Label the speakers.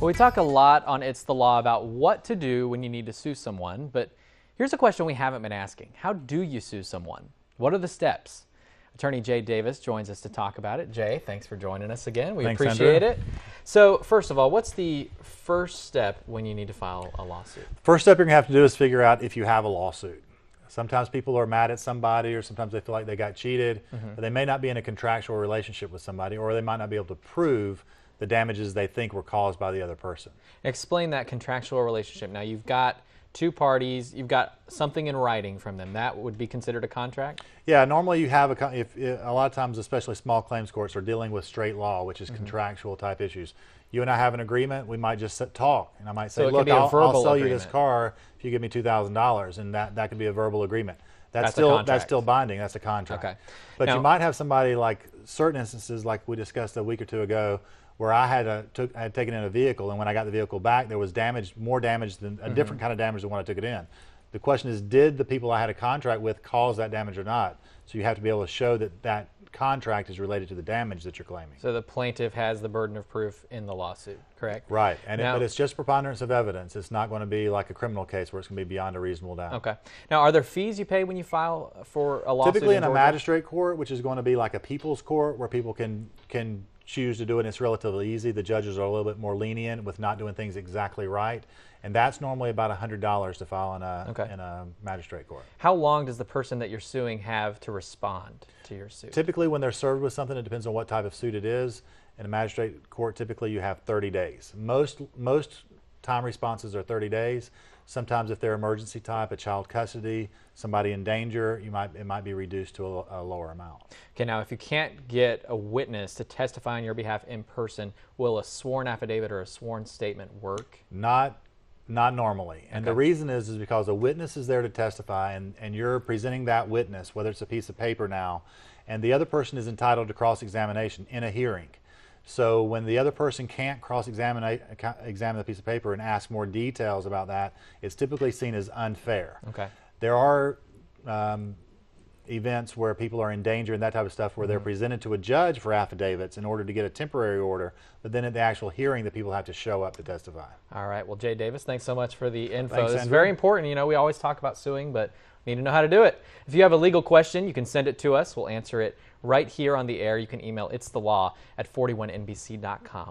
Speaker 1: Well, we talk a lot on It's the Law about what to do when you need to sue someone, but here's a question we haven't been asking. How do you sue someone? What are the steps? Attorney Jay Davis joins us to talk about it. Jay, thanks for joining us again. We appreciate it. So first of all, what's the first step when you need to file a lawsuit?
Speaker 2: First step you're going to have to do is figure out if you have a lawsuit. Sometimes people are mad at somebody, or sometimes they feel like they got cheated, but they may not be in a contractual relationship with somebody, or they might not be able to prove the damages they think were caused by the other person.
Speaker 1: Explain that contractual relationship. Now, you've got two parties, you've got something in writing from them. That would be considered a contract?
Speaker 2: Yeah, normally you have a lot of times, especially small claims courts are dealing with straight law, which is contractual type issues. You and I have an agreement, we might just talk, and I might say, look, I'll sell you this car if you give me $2,000, and that could be a verbal agreement. That's still binding. That's a contract. Okay. But now, you might have somebody, like certain instances, like we discussed a week or two ago, where I had taken in a vehicle, and when I got the vehicle back, there was damage, more damage than a different kind of damage than when I took it in. The question is, did the people I had a contract with cause that damage or not? So you have to be able to show that that contract is related to the damage that you're claiming.
Speaker 1: So the plaintiff has the burden of proof in the lawsuit, correct?
Speaker 2: Right, but it's just preponderance of evidence. It's not going to be like a criminal case where it's going to be beyond a reasonable doubt. Okay.
Speaker 1: Now, are there fees you pay when you file for a lawsuit?
Speaker 2: Typically in a magistrate court, which is going to be like a people's court, where people can choose to do it, and it's relatively easy. The judges are a little bit more lenient with not doing things exactly right, and that's normally about $100 to file in a magistrate court.
Speaker 1: How long does the person that you're suing have to respond to your suit?
Speaker 2: Typically when they're served with something, it depends on what type of suit it is. In a magistrate court, typically you have 30 days. Most time responses are 30 days. Sometimes if they're emergency type, a child custody, somebody in danger, it might be reduced to a lower amount.
Speaker 1: Okay, now if you can't get a witness to testify on your behalf in person, will a sworn affidavit or a sworn statement work?
Speaker 2: Not normally. And the reason is because a witness is there to testify, and you're presenting that witness, whether it's a piece of paper now, and the other person is entitled to cross-examination in a hearing. So when the other person can't examine the piece of paper and ask more details about that, it's typically seen as unfair. Okay. There are events where people are in danger and that type of stuff, where they're presented to a judge for affidavits in order to get a temporary order, but then at the actual hearing, the people have to show up to testify.
Speaker 1: All right. Well, Jay Davis, thanks so much for the info. Thanks, this is very important. You know, we always talk about suing, but we need to know how to do it. If you have a legal question, you can send it to us. We'll answer it right here on the air. You can email itsthelaw@41nbc.com.